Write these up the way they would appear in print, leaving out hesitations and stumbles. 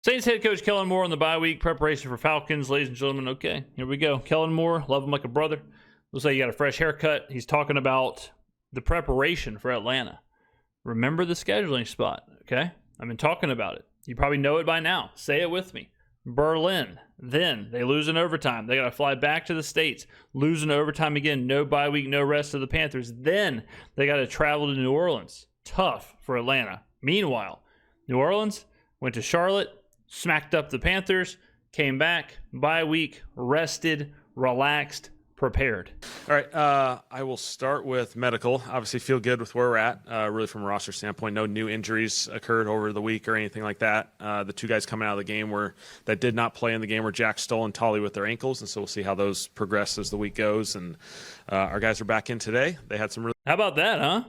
Saints head coach Kellen Moore on the bye week preparation for Falcons, ladies and gentlemen. Okay, here we go. Kellen Moore, love him like a brother. Looks like you got a fresh haircut. He's talking about the preparation for Atlanta. Remember the scheduling spot, okay? I've been talking about it. You probably know it by now. Say it with me. Berlin. Then they lose in overtime. They got to fly back to the States. Lose in overtime again. No bye week, no rest of the Panthers. Then they got to travel to New Orleans. Tough for Atlanta. Meanwhile, New Orleans went to Charlotte, smacked up the Panthers, came back, bye week, rested, relaxed, prepared. All right, I will start with medical. Obviously feel good with where we're at, really from a roster standpoint. No new injuries occurred over the week or anything like that. The two guys coming out of the game that did not play in the game were Jack Stoll and Tolly with their ankles, and so we'll see how those progress as the week goes. And our guys are back in today. They had some really... How about that, huh?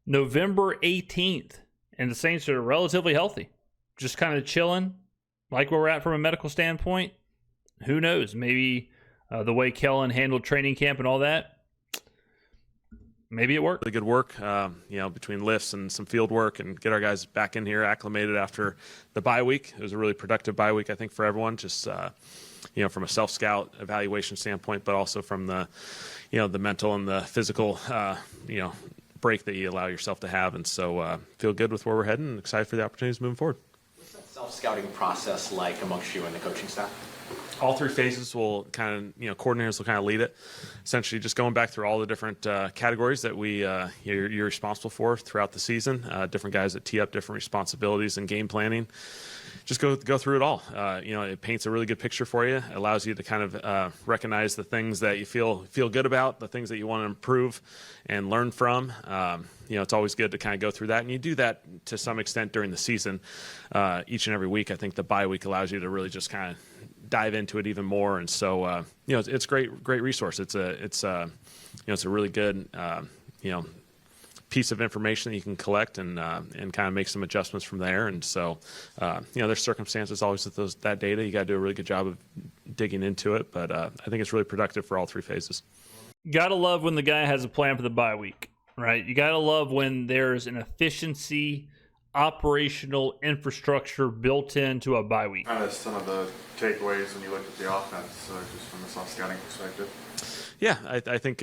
November 18th, and the Saints are relatively healthy. Just kind of chilling, like where we're at from a medical standpoint. Who knows? Maybe the way Kellen handled training camp and all that, maybe it worked. Really good work, between lifts and some field work, and get our guys back in here acclimated after the bye week. It was a really productive bye week, I think, for everyone, just from a self-scout evaluation standpoint, but also from the mental and the physical, break that you allow yourself to have. And so feel good with where we're heading and excited for the opportunities moving forward. What's that self-scouting process like amongst you and the coaching staff? All three phases will kind of, coordinators will kind of lead it. Essentially just going back through all the different categories that you're responsible for throughout the season, different guys that tee up different responsibilities and game planning. Just go through it all. It paints a really good picture for you. It allows you to kind of recognize the things that you feel good about, the things that you want to improve and learn from. It's always good to kind of go through that, and you do that to some extent during the season, each and every week. I think the bye week allows you to really just kind of dive into it even more, and so it's great resource. It's a really good piece of information that you can collect and kind of make some adjustments from there. And so, there's circumstances always with that data. You got to do a really good job of digging into it, but I think it's really productive for all three phases. Gotta love when the guy has a plan for the bye week, right? You gotta love when there's an efficiency, operational infrastructure built into a bye week. Kind of some of the takeaways when you look at the offense, just from a soft scouting perspective. Yeah, I think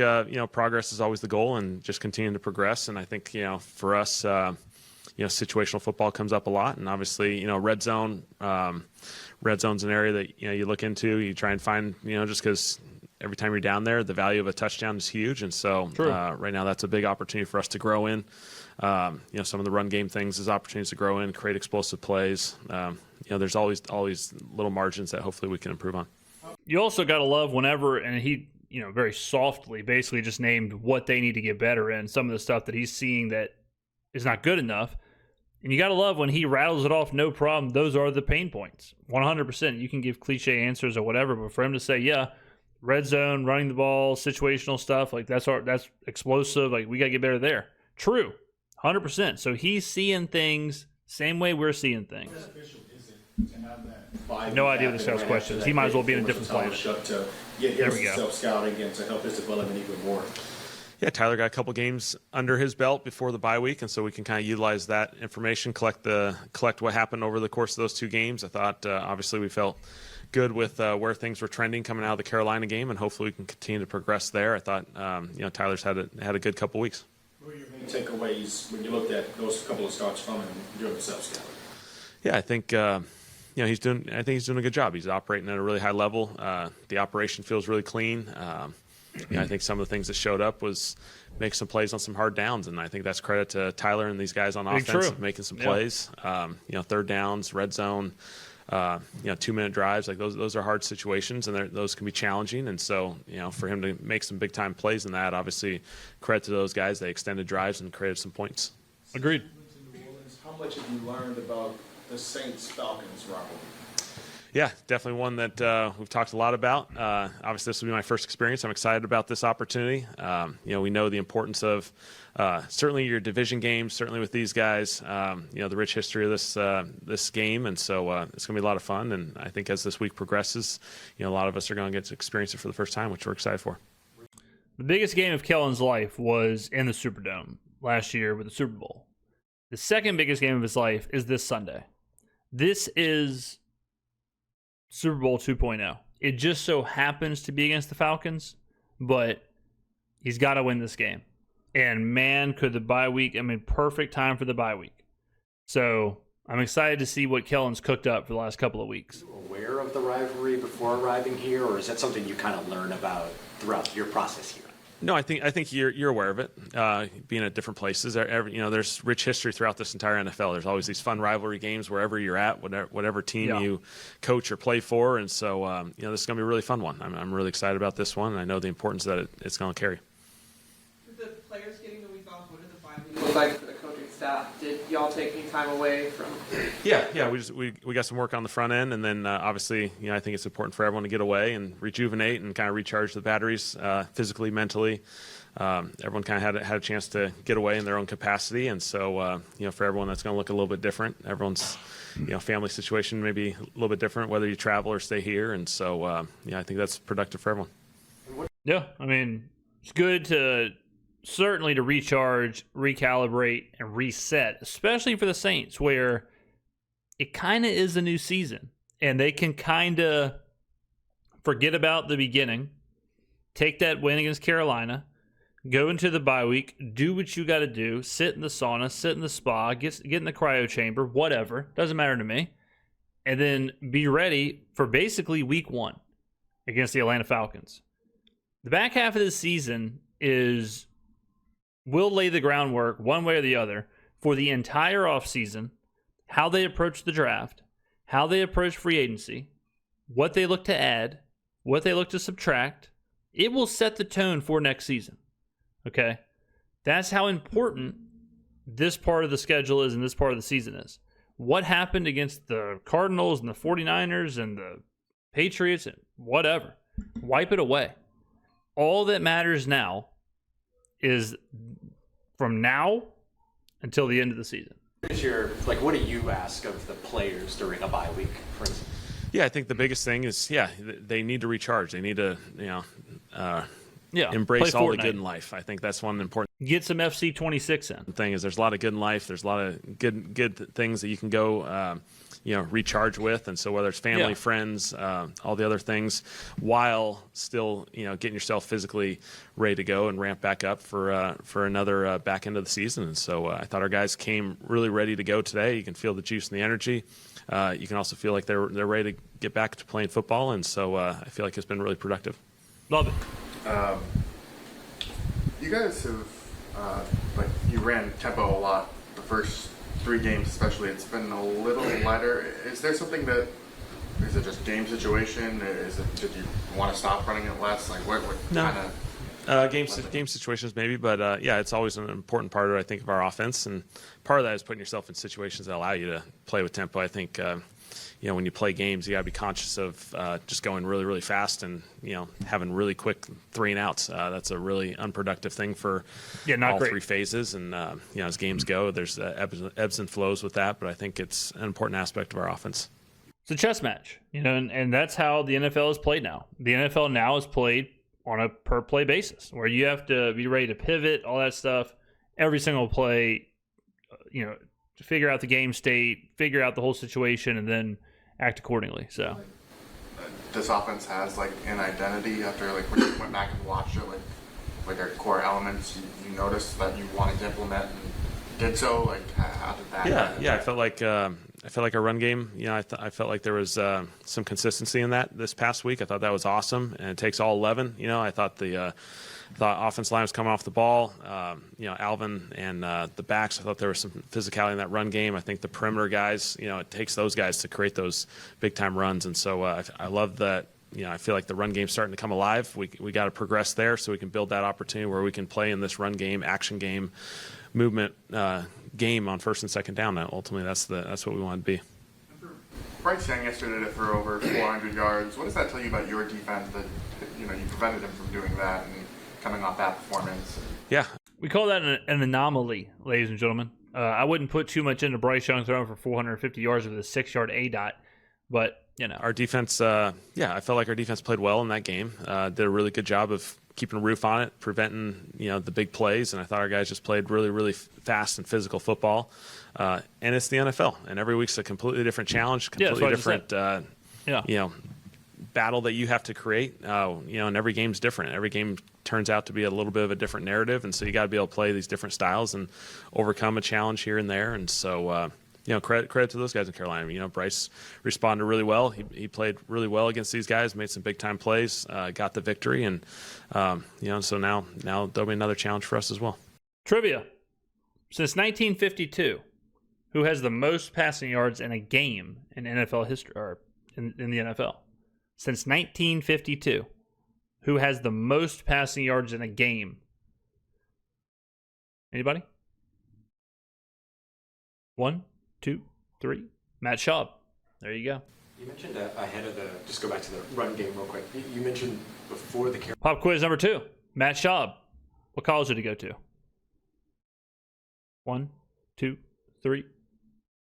progress is always the goal, and just continuing to progress. And I think for us, situational football comes up a lot, and obviously red zone's an area that you look into. You try and find just because every time you're down there, the value of a touchdown is huge, and so right now that's a big opportunity for us to grow in. Some of the run game things is opportunities to grow in, create explosive plays. There's always little margins that hopefully we can improve on. You also got to love whenever, and he, very softly basically just named what they need to get better in, some of the stuff that he's seeing that is not good enough. And you got to love when he rattles it off, no problem. Those are the pain points. 100%. You can give cliche answers or whatever, but for him to say, yeah, red zone, running the ball, situational stuff, like that's explosive. Like we got to get better there. True. 100%. So he's seeing things same way we're seeing things. No idea what this guy's question is. He might as well be in a different planet. There we go. Self-scouting and to help his development even more. Yeah, Tyler got a couple games under his belt before the bye week, and so we can kind of utilize that information, collect what happened over the course of those two games. I thought obviously we felt good with where things were trending coming out of the Carolina game, and hopefully we can continue to progress there. I thought Tyler's had a good couple weeks. What were your main takeaways when you looked at those couple of starts from him during the self-scouting? Yeah, I think he's doing a good job. He's operating at a really high level. The operation feels really clean. I think some of the things that showed up was make some plays on some hard downs, and I think that's credit to Tyler and these guys on offense making some plays. Third downs, red zone, 2-minute drives, like those are hard situations, and those can be challenging. And so, for him to make some big time plays in that, obviously, credit to those guys. They extended drives and created some points. Agreed. How much have you learned about the Saints-Falcons rivalry? Yeah, definitely one that we've talked a lot about. Obviously, this will be my first experience. I'm excited about this opportunity. We know the importance of certainly your division games, certainly with these guys, the rich history of this game. And so it's going to be a lot of fun. And I think as this week progresses, a lot of us are going to get to experience it for the first time, which we're excited for. The biggest game of Kellen's life was in the Superdome last year with the Super Bowl. The second biggest game of his life is this Sunday. This is Super Bowl 2.0. It just so happens to be against the Falcons, but he's got to win this game. And man, could the bye week, perfect time for the bye week. So I'm excited to see what Kellen's cooked up for the last couple of weeks. Were you aware of the rivalry before arriving here, or is that something you kind of learn about throughout your process here? No, I think you're aware of it. Being at different places, there's rich history throughout this entire NFL. There's always these fun rivalry games wherever you're at, whatever team you coach or play for, and so this is going to be a really fun one. I'm really excited about this one, and I know the importance that it's going to carry. With the players getting the week off, what did the bye week look like for the coaching staff? Did y'all take any time away from? Yeah, we got some work on the front end, and then obviously, I think it's important for everyone to get away and rejuvenate and kind of recharge the batteries physically, mentally. Everyone kind of had a chance to get away in their own capacity, and so for everyone that's going to look a little bit different. Everyone's family situation may be a little bit different whether you travel or stay here, and so I think that's productive for everyone. Yeah, it's good to certainly to recharge, recalibrate, and reset, especially for the Saints, where it kind of is a new season, and they can kind of forget about the beginning, take that win against Carolina, go into the bye week, do what you got to do, sit in the sauna, sit in the spa, get in the cryo chamber, whatever, doesn't matter to me, and then be ready for basically week 1 against the Atlanta Falcons. The back half of the season will lay the groundwork one way or the other for the entire offseason, how they approach the draft, how they approach free agency, what they look to add, what they look to subtract. It will set the tone for next season. Okay? That's how important this part of the schedule is and this part of the season is. What happened against the Cardinals and the 49ers and the Patriots and whatever. Wipe it away. All that matters now is from now until the end of the season. What do you ask of the players during a bye week, for instance? Yeah, I think the biggest thing is, they need to recharge. They need to, embrace all the good in life. I think that's one important Get some FC 26 in. thing is there's a lot of good in life. There's a lot of good things that you can go, recharge with. And so whether it's family, friends, all the other things, while still, getting yourself physically ready to go and ramp back up for another back end of the season. And so I thought our guys came really ready to go today. You can feel the juice and the energy. You can also feel like they're ready to get back to playing football. And so I feel like it's been really productive. Love it. You guys have, you ran tempo a lot the first 3 games especially. It's been a little lighter. Is there something is it just game situation? Did you want to stop running it less? What kind of... Game situations maybe, but it's always an important part of, I think, of our offense, and part of that is putting yourself in situations that allow you to play with tempo. I think when you play games, you got to be conscious of just going really, really fast and having really quick 3 and outs. That's a really unproductive thing for all great. 3 phases. And as games go, there's ebbs and flows with that, but I think it's an important aspect of our offense. It's a chess match, and that's how the NFL is played now. The NFL now is played on a per play basis, where you have to be ready to pivot, all that stuff, every single play, to figure out the game state, figure out the whole situation, and then act accordingly. So this offense has an identity after when you went back and watched it, like our core elements you noticed that you wanted to implement and did so. How did that? I felt like our run game. I felt like there was some consistency in that this past week. I thought that was awesome, and it takes all 11. I thought the offense line was coming off the ball. Alvin and the backs, I thought there was some physicality in that run game. I think the perimeter guys, it takes those guys to create those big-time runs. And so I love that. I feel like the run game's starting to come alive. We got to progress there so we can build that opportunity where we can play in this run game, action game, movement game on first and second down. Ultimately, that's what we want to be. Bryce Young yesterday did it for over 400 yards. What does that tell you about your defense that you prevented him from doing that and coming off that performance? Yeah. We call that an anomaly, ladies and gentlemen. I wouldn't put too much into Bryce Young throwing for 450 yards with a 6-yard ADOT, but our defense, I felt like our defense played well in that game. Did a really good job of keeping a roof on it, preventing the big plays, and I thought our guys just played really, really fast and physical football. And it's the NFL, and every week's a completely different challenge, completely different battle that you have to create. And every game's different. Every game turns out to be a little bit of a different narrative, and so you got to be able to play these different styles and overcome a challenge here and there. And so, credit to those guys in Carolina. Bryce responded really well. He played really well against these guys, made some big time plays, got the victory, and so now there'll be another challenge for us as well. Trivia: since 1952, who has the most passing yards in a game in NFL history, or in the NFL? Since 1952, who has the most passing yards in a game? Anybody? 1, 2, 3. Matt Schaub. There you go. You mentioned ahead of just go back to the run game real quick. You mentioned before the Pop quiz number 2. Matt Schaub. What college did he go to? 1, 2, 3.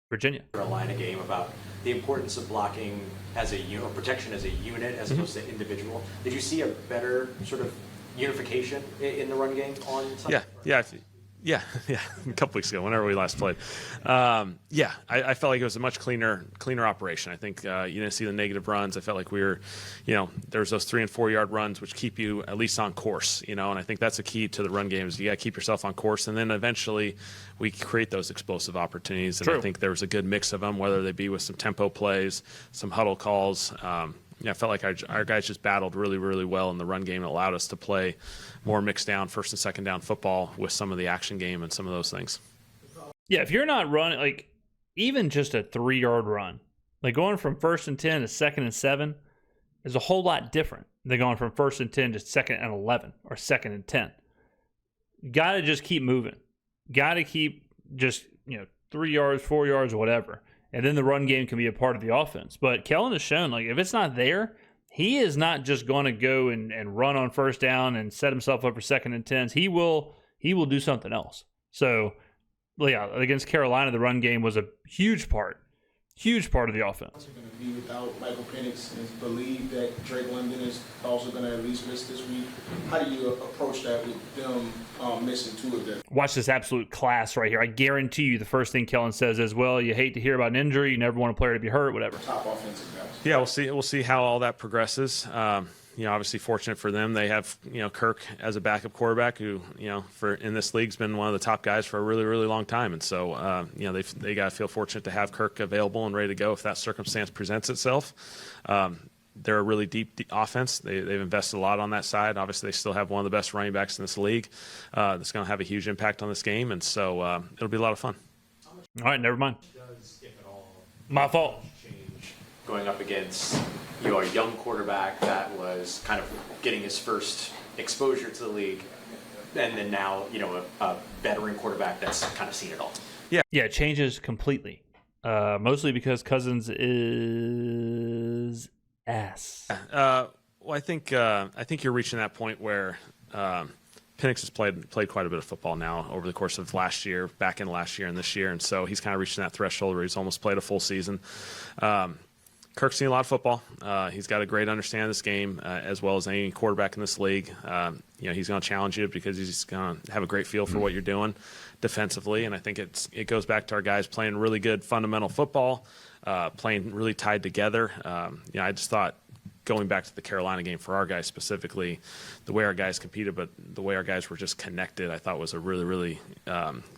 Virginia. Carolina game about the importance of blocking as a unit, or protection as a unit as opposed to individual. Did you see a better sort of unification in the run game on Sunday? Yeah, a couple weeks ago, whenever we last played. I felt like it was a much cleaner operation. I think you didn't see the negative runs. I felt like we were, there was those 3 and 4 yard runs, which keep you at least on course, and I think that's a key to the run game is you got to keep yourself on course, and then eventually we create those explosive opportunities. And True. I think there was a good mix of them, whether they be with some tempo plays, some huddle calls. I felt like our guys just battled really, really well in the run game. It allowed us to play more mixed down first and second down football with some of the action game and some of those things. Yeah, if you're not running, like even just a 3 yard run, like going from 1st and 10 to 2nd and 7 is a whole lot different than going from 1st and 10 to 2nd and 11 or 2nd and 10. Got to just keep moving. Got to keep just, 3 yards, 4 yards, whatever. And then the run game can be a part of the offense. But Kellen has shown, like, if it's not there, he is not just going to go and run on 1st down and set himself up for 2nd and 10s. He will do something else. So, yeah, against Carolina, the run game was a huge part of the offense. Going to be without Michael Penix, and it's believed that Drake London is also going to at least miss this week. How do you approach that with them missing 2 of them? Watch this absolute class right here. I guarantee you the first thing Kellen says is, well, you hate to hear about an injury. You never want a player to be hurt, whatever. Top offensive guys. Yeah, we'll see how all that progresses. Obviously fortunate for them. They have, Kirk as a backup quarterback who, in this league's been one of the top guys for a really, really long time. And so, they got to feel fortunate to have Kirk available and ready to go if that circumstance presents itself. They're a really deep offense. They've invested a lot on that side. Obviously, they still have one of the best running backs in this league. That's going to have a huge impact on this game. And so it'll be a lot of fun. All right, never mind. Does, if at all, My fault. change going up against a young quarterback that was kind of getting his first exposure to the league, and then now a veteran quarterback that's kind of seen it all? Yeah, it changes completely. Mostly because Cousins is ass. Well, I think you're reaching that point where Penix has played quite a bit of football now over the course of last year, back in last year and this year, and so he's kind of reaching that threshold where he's almost played a full season. Kirk's seen a lot of football. He's got a great understanding of this game, as well as any quarterback in this league. He's going to challenge you because he's going to have a great feel for what you're doing defensively. And I think it goes back to our guys playing really good fundamental football, playing really tied together. I just thought going back to the Carolina game for our guys specifically, the way our guys competed, but the way our guys were just connected, I thought was a really, really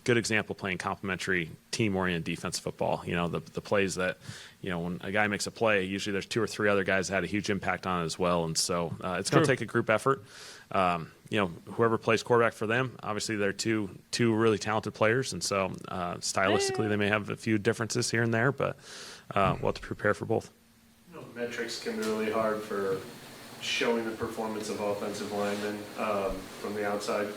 good example playing complementary, team-oriented defense football. The plays that, when a guy makes a play, usually there's 2 or 3 other guys that had a huge impact on it as well. And so it's going to take a group effort. Whoever plays quarterback for them, obviously they're two really talented players. And so stylistically they may have a few differences here and there, but we'll have to prepare for both. Metrics can be really hard for showing the performance of offensive linemen from the outside,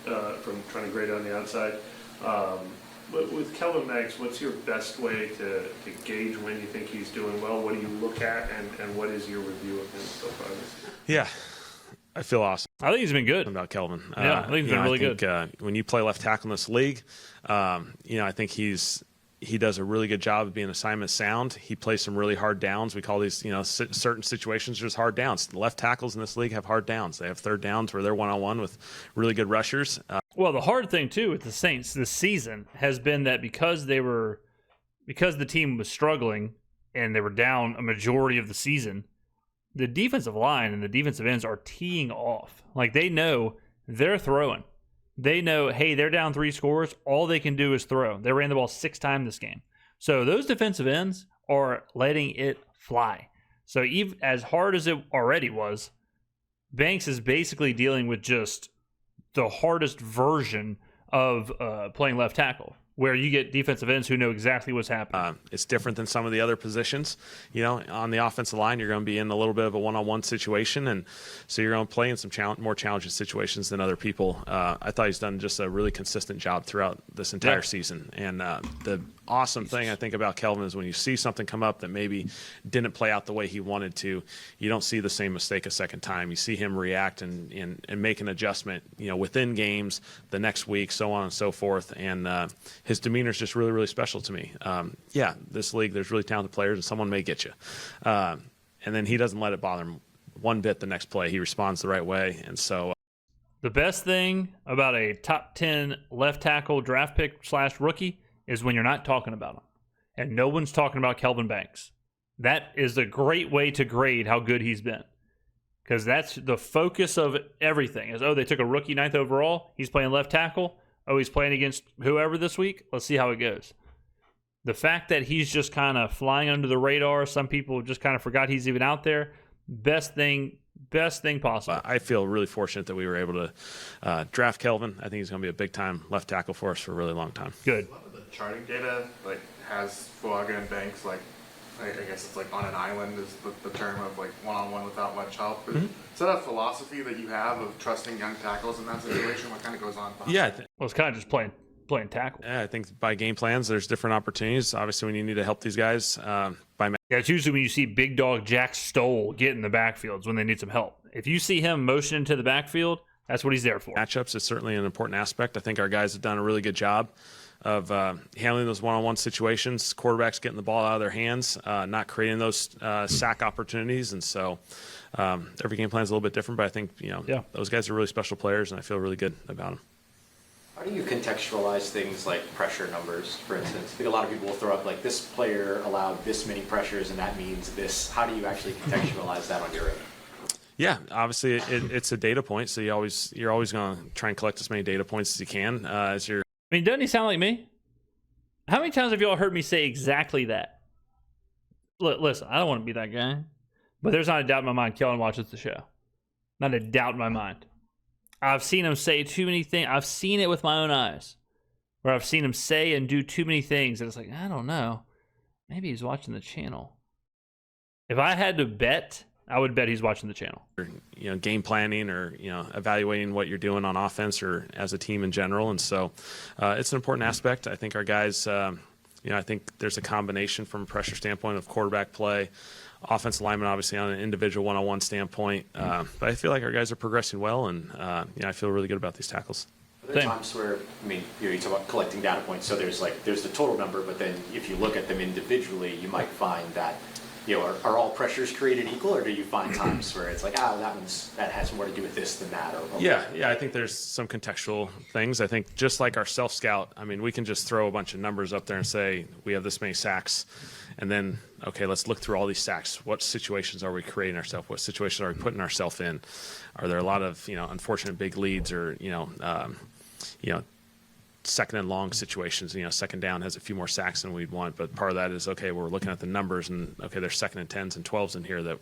from trying to grade on the outside. But with Kelvin Maggs, what's your best way to gauge when you think he's doing well? What do you look at, and what is your review of him so far this year? Yeah, I feel awesome. I think he's been good. About Kelvin. Yeah, I think he's been really good. When you play left tackle in this league, I think he does a really good job of being assignment sound. He plays some really hard downs. We call these, certain situations just hard downs. The left tackles in this league have hard downs. They have third downs where they're one-on-one with really good rushers. Well, the hard thing, too, with the Saints this season has been that because the team was struggling and they were down a majority of the season, the defensive line and the defensive ends are teeing off. Like, they know they're throwing. They know, hey, they're down 3 scores. All they can do is throw. They ran the ball 6 times this game. So those defensive ends are letting it fly. So even as hard as it already was, Banks is basically dealing with just the hardest version of playing left tackle, where you get defensive ends who know exactly what's happening. It's different than some of the other positions. You know, on the offensive line, you're going to be in a little bit of a one-on-one situation, and so you're going to play in some more challenging situations than other people. I thought he's done just a really consistent job throughout this entire season. And the awesome thing I think about Kelvin is when you see something come up that maybe didn't play out the way he wanted to, you don't see the same mistake a second time. You see him react and make an adjustment, you know, within games, the next week, so on and so forth. And his demeanor is just really, really special to me. This league, there's really talented players, and someone may get you. And then he doesn't let it bother him one bit the next play. He responds the right way. And so the best thing about a top 10 left tackle draft pick / rookie is when you're not talking about him. And no one's talking about Kelvin Banks. That is a great way to grade how good he's been. Because that's the focus of everything. Is, they took a rookie 9th overall. He's playing left tackle. He's playing against whoever this week. Let's see how it goes. The fact that he's just kind of flying under the radar, some people just kind of forgot he's even out there. Best thing possible. I feel really fortunate that we were able to draft Kelvin. I think he's going to be a big-time left tackle for us for a really long time. Good. A lot of the charting data has Fuaga and Banks I guess it's like on an island is the term of one-on-one without much help. Mm-hmm. Is that a philosophy that you have of trusting young tackles in that situation? What kind of goes on? Yeah. It's kind of just playing tackle. Yeah, I think by game plans, there's different opportunities. Obviously, when you need to help these guys, it's usually when you see big dog Jack Stoll get in the backfields when they need some help. If you see him motion into the backfield, that's what he's there for. Matchups is certainly an important aspect. I think our guys have done a really good job of handling those one-on-one situations, quarterbacks getting the ball out of their hands, not creating those sack opportunities. And so every game plan is a little bit different, but I think those guys are really special players, and I feel really good about them. How do you contextualize things like pressure numbers, for instance? I think a lot of people will throw up this player allowed this many pressures and that means this. How do you actually contextualize that on your end? Yeah, obviously it's a data point, so you're always going to try and collect as many data points as you can as you're. I mean, doesn't he sound like me? How many times have y'all heard me say exactly that? Look, listen, I don't want to be that guy, but there's not a doubt in my mind Kellen watches the show. Not a doubt in my mind. I've seen him say too many things. I've seen it with my own eyes, where I've seen him say and do too many things, and it's like, I don't know. Maybe he's watching the channel. If I had to bet, I would bet he's watching the channel. Game planning or, evaluating what you're doing on offense or as a team in general. And so it's an important aspect. I think our guys, I think there's a combination from a pressure standpoint of quarterback play, offensive lineman, obviously on an individual one-on-one standpoint. But I feel like our guys are progressing well, and I feel really good about these tackles. Are there times where, you talk about collecting data points, so there's the total number, but then if you look at them individually, you might find that are all pressures created equal, or do you find times where it's that has more to do with this than that? Yeah, I think there's some contextual things. I think just like our self-scout, we can just throw a bunch of numbers up there and say we have this many sacks, and then, okay, let's look through all these sacks. What situations are we creating ourselves? What situations are we putting ourselves in? Are there a lot of, unfortunate big leads or, second and long situations, second down has a few more sacks than we'd want, but part of that is, okay, we're looking at the numbers and, okay, there's second and 10s and 12s in here that,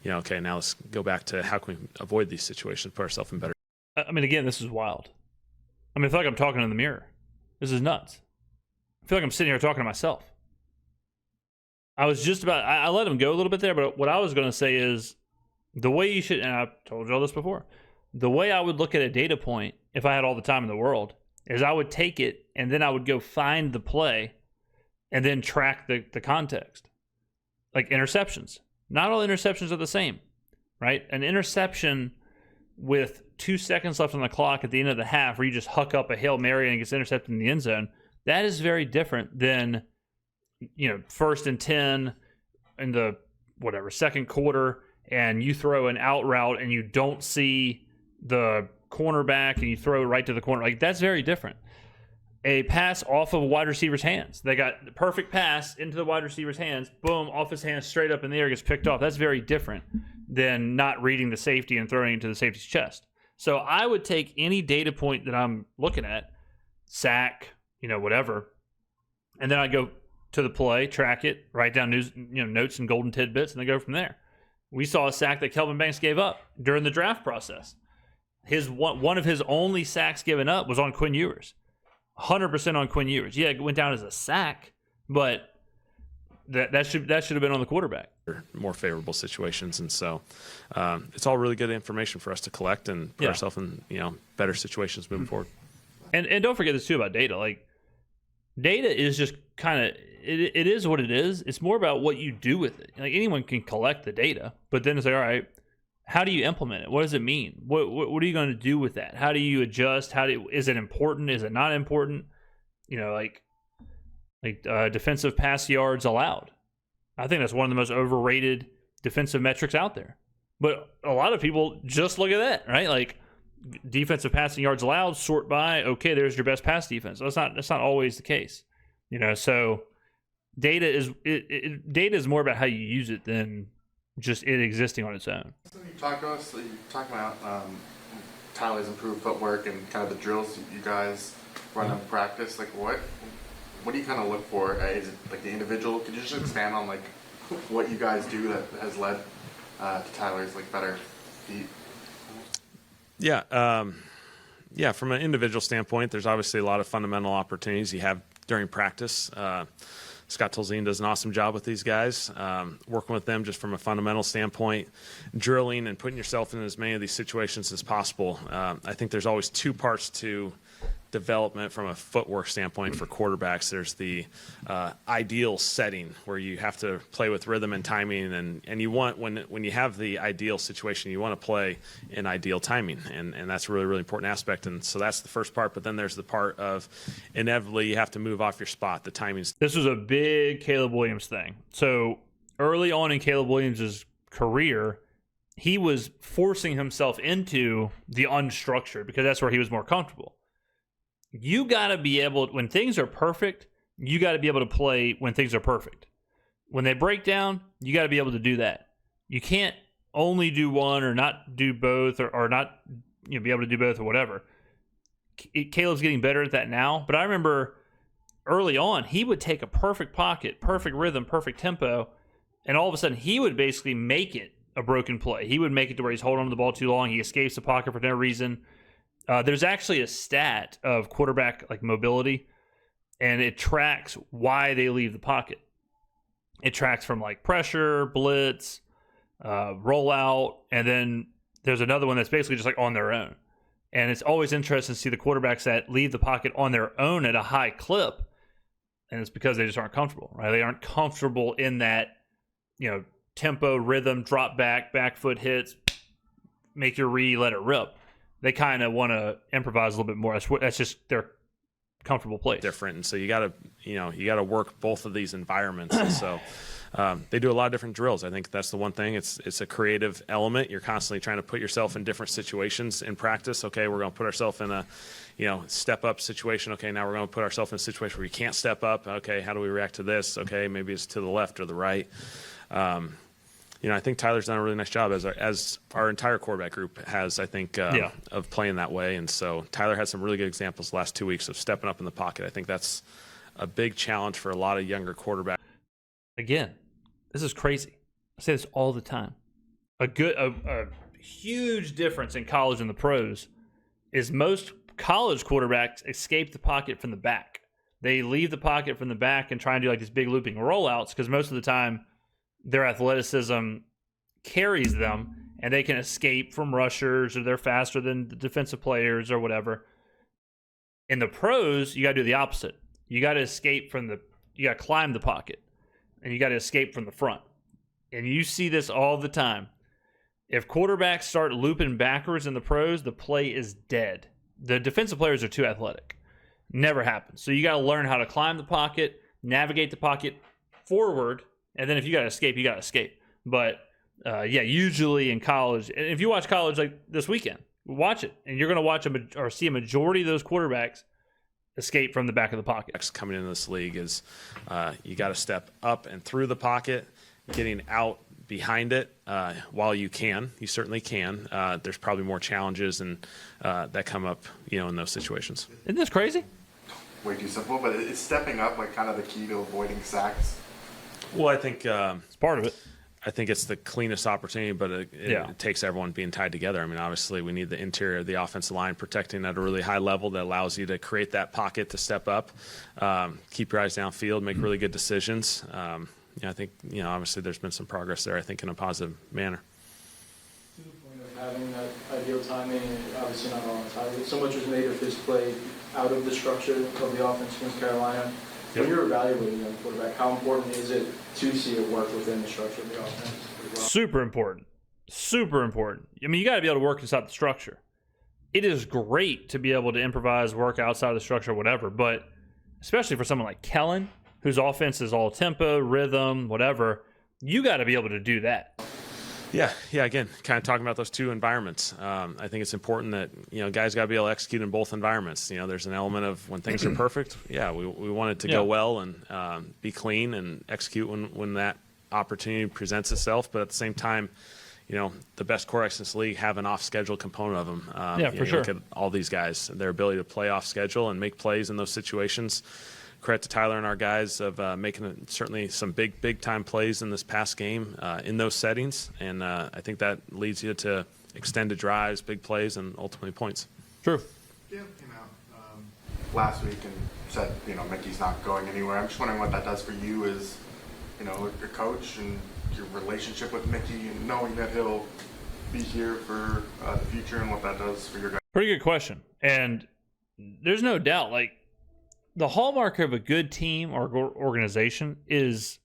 okay, now let's go back to how can we avoid these situations, put ourselves in better. Again, this is wild. I feel like I'm talking in the mirror. This is nuts. I feel like I'm sitting here talking to myself. I was just about, I let him go a little bit there, but what I was going to say is the way you should, and I've told you all this before, the way I would look at a data point if I had all the time in the world is I would take it and then I would go find the play and then track the context. Like interceptions. Not all interceptions are the same, right? An interception with 2 seconds left on the clock at the end of the half where you just huck up a Hail Mary and it gets intercepted in the end zone, that is very different than, 1st and 10 in the, second quarter, and you throw an out route and you don't see the cornerback and you throw it right to the corner. That's very different. A pass off of a wide receiver's hands. They got the perfect pass into the wide receiver's hands. Boom, off his hands, straight up in the air, gets picked off. That's very different than not reading the safety and throwing it to the safety's chest. So I would take any data point that I'm looking at, sack, whatever, and then I go to the play, track it, write down notes and golden tidbits, and then go from there. We saw a sack that Kelvin Banks gave up during the draft process. One of his only sacks given up was on Quinn Ewers. 100% on Quinn Ewers. Yeah, it went down as a sack, but that should have been on the quarterback. More favorable situations, and so it's all really good information for us to collect and put ourselves in better situations moving forward. And don't forget this too about data. Like, data is just kind of it is what it is. It's more about what you do with it. Like, anyone can collect the data, but then it's like, all right, how do you implement it? What does it mean? What are you going to do with that? How do you adjust? Is it important? Is it not important? Like defensive pass yards allowed. I think that's one of the most overrated defensive metrics out there. But a lot of people just look at that, right? Like, defensive passing yards allowed, sort by, okay, there's your best pass defense. That's not always the case. So data is more about how you use it than just it existing on its own. So you talk about Tyler's improved footwork and kind of the drills you guys run in practice. Like, what do you kind of look for? Is it like the individual? Could you just expand on like what you guys do that has led to Tyler's like better feet? Yeah, from an individual standpoint, there's obviously a lot of fundamental opportunities you have during practice. Scott Tolzien does an awesome job with these guys, working with them just from a fundamental standpoint, drilling and putting yourself in as many of these situations as possible. I think there's always two parts to development from a footwork standpoint for quarterbacks. There's the ideal setting where you have to play with rhythm and timing, and you want, when you have the ideal situation, you want to play in ideal timing, and that's a really, really important aspect. And so that's the first part, but then there's the part of inevitably you have to move off your spot, the timing's. This was a big Caleb Williams thing. So early on in Caleb Williams' career, he was forcing himself into the unstructured because that's where he was more comfortable. You got to be able, when things are perfect, you got to be able to play when things are perfect. When they break down, you got to be able to do that. You can't only do one or not do both or not be able to do both or whatever. Caleb's getting better at that now, but I remember early on, he would take a perfect pocket, perfect rhythm, perfect tempo, and all of a sudden he would basically make it a broken play. He would make it to where he's holding on to the ball too long. He escapes the pocket for no reason. There's actually a stat of quarterback like mobility, and it tracks why they leave the pocket. It tracks from like pressure, blitz, rollout, and then there's another one that's basically just like on their own. And it's always interesting to see the quarterbacks that leave the pocket on their own at a high clip, and it's because they just aren't comfortable, right? They aren't comfortable in that, tempo, rhythm, drop back foot hits, make your read, let it rip. They kind of want to improvise a little bit more. That's just their comfortable place. Different, and so you got to work both of these environments. And so they do a lot of different drills. I think that's the one thing. It's a creative element. You're constantly trying to put yourself in different situations in practice. Okay, we're going to put ourselves in a step up situation. Okay, now we're going to put ourselves in a situation where we can't step up. Okay, how do we react to this? Okay, maybe it's to the left or the right. I think Tyler's done a really nice job, as our entire quarterback group has, I think, of playing that way. And so Tyler had some really good examples the last 2 weeks of stepping up in the pocket. I think that's a big challenge for a lot of younger quarterbacks. Again, this is crazy. I say this all the time. A huge difference in college and the pros is most college quarterbacks escape the pocket from the back. They leave the pocket from the back and try and do like these big looping rollouts because most of the time their athleticism carries them and they can escape from rushers or they're faster than the defensive players or whatever. In the pros, you got to do the opposite. You got to climb the pocket and you got to escape from the front. And you see this all the time. If quarterbacks start looping backwards in the pros, the play is dead. The defensive players are too athletic. Never happens. So you got to learn how to climb the pocket, navigate the pocket forward, and then if you got to escape, you got to escape. But, usually in college, and if you watch college like this weekend, watch it, and you're going to watch see a majority of those quarterbacks escape from the back of the pocket. Coming into this league is you got to step up and through the pocket, getting out behind it while you certainly can. There's probably more challenges and that come up, in those situations. Isn't this crazy? Way too simple, but is stepping up like kind of the key to avoiding sacks? Well, I think It's part of it. I think it's the cleanest opportunity, but it takes everyone being tied together. I mean, obviously, we need the interior of the offensive line protecting at a really high level that allows you to create that pocket to step up, keep your eyes downfield, make really good decisions. I think, obviously there's been some progress there, I think, in a positive manner. To the point of having that ideal timing, obviously not all the time, so much was made of his play out of the structure of the offense against Carolina. When you're evaluating a quarterback, how important is it to see it work within the structure of the offense as well? Super important. Super important. I mean, you got to be able to work inside the structure. It is great to be able to improvise, work outside of the structure, whatever, but especially for someone like Kellen, whose offense is all tempo, rhythm, whatever, you got to be able to do that. Yeah. Again, kind of talking about those two environments. I think it's important that guys got to be able to execute in both environments. There's an element of when things are perfect. Yeah, we want it to go well and be clean and execute when that opportunity presents itself. But at the same time, the best quarterbacks in this league have an off-schedule component of them. For sure. Look at all these guys, their ability to play off schedule and make plays in those situations. Credit to Tyler and our guys of making certainly some big time plays in this past game in those settings, and I think that leads you to extended drives, big plays, and ultimately points. True. Yeah, last week and said Mickey's not going anywhere. I'm just wondering what that does for you as your coach and your relationship with Mickey, and knowing that he'll be here for the future, and what that does for your guys. Pretty good question, and there's no doubt, the hallmark of a good team or organization is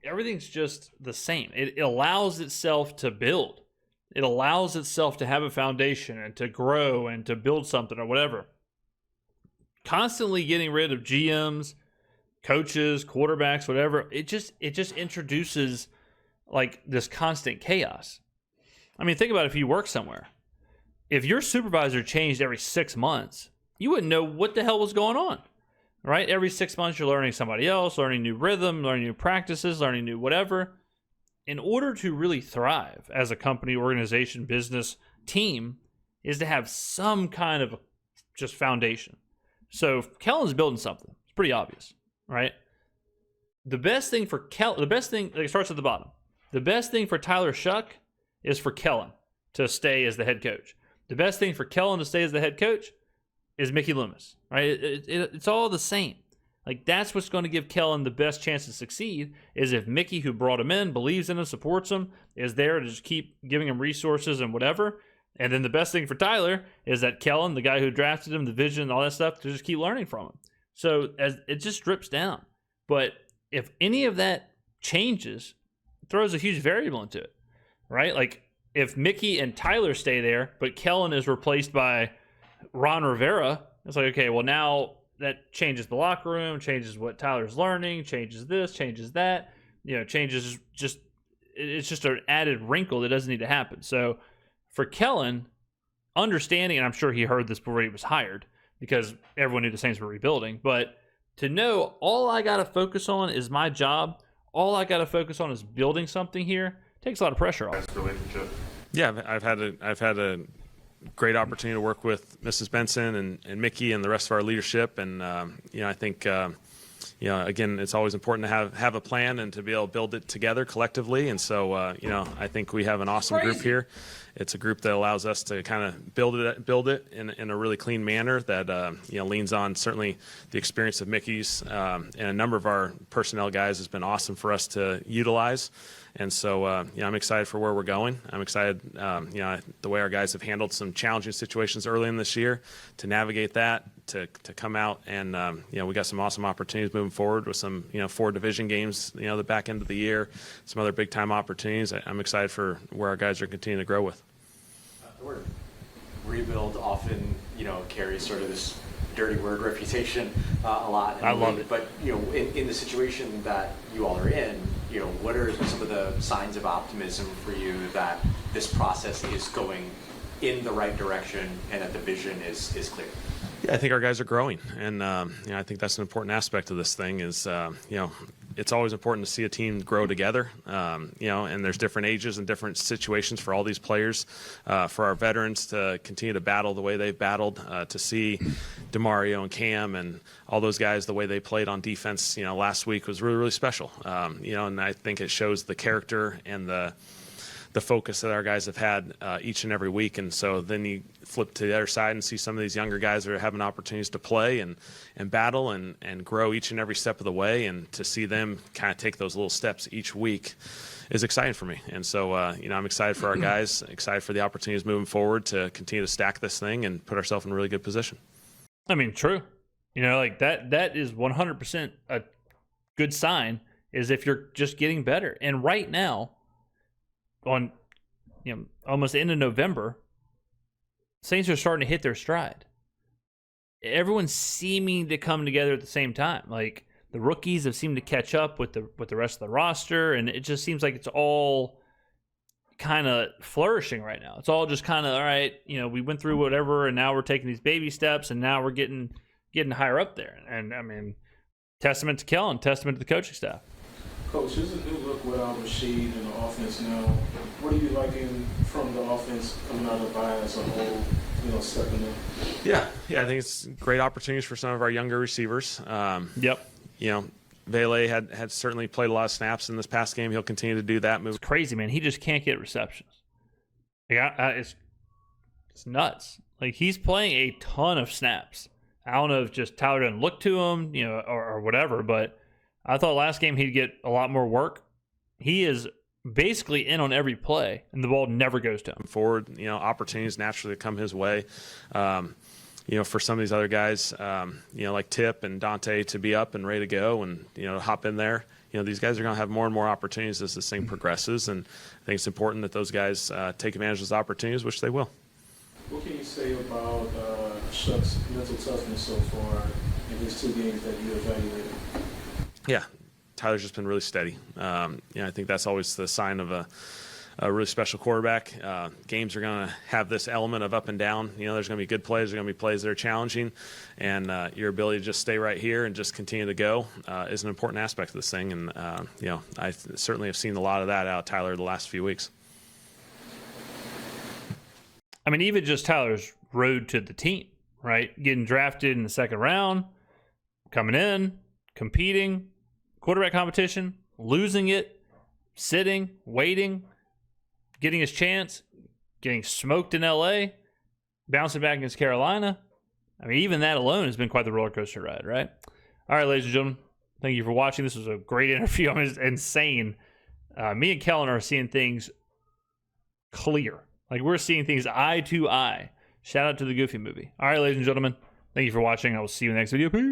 everything's just the same. It allows itself to build. It allows itself to have a foundation and to grow and to build something or whatever. Constantly getting rid of GMs, coaches, quarterbacks, whatever, it just introduces this constant chaos. I mean, think about if you work somewhere. If your supervisor changed every 6 months, you wouldn't know what the hell was going on, right? Every 6 months, you're learning somebody else, learning new rhythm, learning new practices, learning new whatever. In order to really thrive as a company, organization, business, team, is to have some kind of just foundation. So if Kellen's building something, it's pretty obvious, right? The best thing for it starts at the bottom. The best thing for Tyler Shough is for Kellen to stay as the head coach. The best thing for Kellen to stay as the head coach is Mickey Loomis, right? It's all the same. That's what's going to give Kellen the best chance to succeed, is if Mickey, who brought him in, believes in him, supports him, is there to just keep giving him resources and whatever. And then the best thing for Tyler is that Kellen, the guy who drafted him, the vision, all that stuff, to just keep learning from him. So as it just strips down. But if any of that changes, it throws a huge variable into it, right? If Mickey and Tyler stay there, but Kellen is replaced by Ron Rivera, it's okay, well, now that changes the locker room, changes what Tyler's learning, changes this, changes that, changes it's just an added wrinkle that doesn't need to happen. So for Kellen, understanding, and I'm sure he heard this before he was hired, because everyone knew the Saints were rebuilding, but to know all I got to focus on is my job, all I got to focus on is building something here, takes a lot of pressure off. Relationship. Yeah, I've had a great opportunity to work with Mrs. Benson and Mickey and the rest of our leadership, and I think again, it's always important to have a plan and to be able to build it together collectively. And so I think we have an awesome group here. It's a group that allows us to kind of build it in a really clean manner that leans on certainly the experience of Mickey's and a number of our personnel guys has been awesome for us to utilize. And so, I'm excited for where we're going. I'm excited, the way our guys have handled some challenging situations early in this year to navigate that, to come out. And, we got some awesome opportunities moving forward with some, 4 division games, the back end of the year, some other big time opportunities. I'm excited for where our guys are continuing to grow with. The word rebuild often, carries sort of this dirty word reputation a lot. I love it. But, in the situation that you all are in, what are some of the signs of optimism for you that this process is going in the right direction and that the vision is clear? Yeah, I think our guys are growing, and I think that's an important aspect of this thing is, it's always important to see a team grow together, and there's different ages and different situations for all these players. For our veterans to continue to battle the way they've battled, to see DeMario and Cam and all those guys, the way they played on defense, last week was really, really special. And I think it shows the character and the focus that our guys have had each and every week. And so then you flip to the other side and see some of these younger guys that are having opportunities to play and battle and grow each and every step of the way. And to see them kind of take those little steps each week is exciting for me. And so, I'm excited for our guys, excited for the opportunities moving forward to continue to stack this thing and put ourselves in a really good position. I mean, true. Like that is 100% a good sign, is if you're just getting better. And right now, on almost the end of November, Saints are starting to hit their stride. Everyone's seeming to come together at the same time. Like, the rookies have seemed to catch up with the rest of the roster, and it just seems like it's all kind of flourishing right now. It's all just kind of, all right, we went through whatever, and now we're taking these baby steps, and now we're getting higher up there. And I mean, testament to Kellen, testament to the coaching staff. Coach, there's a new look with Rashid and the offense now. What are you liking from the offense coming out of the bye as a whole, stepping in? Yeah, I think it's great opportunities for some of our younger receivers. Yep. Vele had certainly played a lot of snaps in this past game. He'll continue to do that. It's crazy, man. He just can't get receptions. Like, it's nuts. Like, he's playing a ton of snaps. I don't know if just Tyler didn't look to him, or whatever, but I thought last game he'd get a lot more work. He is basically in on every play, and the ball never goes to him. Forward, opportunities naturally come his way. For some of these other guys, like Tip and Dante, to be up and ready to go and, hop in there. These guys are going to have more and more opportunities as this thing progresses, and I think it's important that those guys take advantage of those opportunities, which they will. What can you say about Shough's mental toughness so far in his 2 games that you evaluated? Yeah, Tyler's just been really steady. I think that's always the sign of a really special quarterback. Games are going to have this element of up and down. There's going to be good plays. There's going to be plays that are challenging. And your ability to just stay right here and just continue to go is an important aspect of this thing. And, I certainly have seen a lot of that out of Tyler the last few weeks. I mean, even just Tyler's road to the team, right? Getting drafted in the 2nd round, coming in, competing, quarterback competition, losing it, sitting, waiting, getting his chance, getting smoked in LA, bouncing back against Carolina. I mean, even that alone has been quite the roller coaster ride, right? All right, ladies and gentlemen, thank you for watching. This was a great interview. I mean, it's insane. Me and Kellen are seeing things clear. Like, we're seeing things eye to eye. Shout out to the Goofy movie. All right, ladies and gentlemen, thank you for watching. I will see you in the next video. Peace.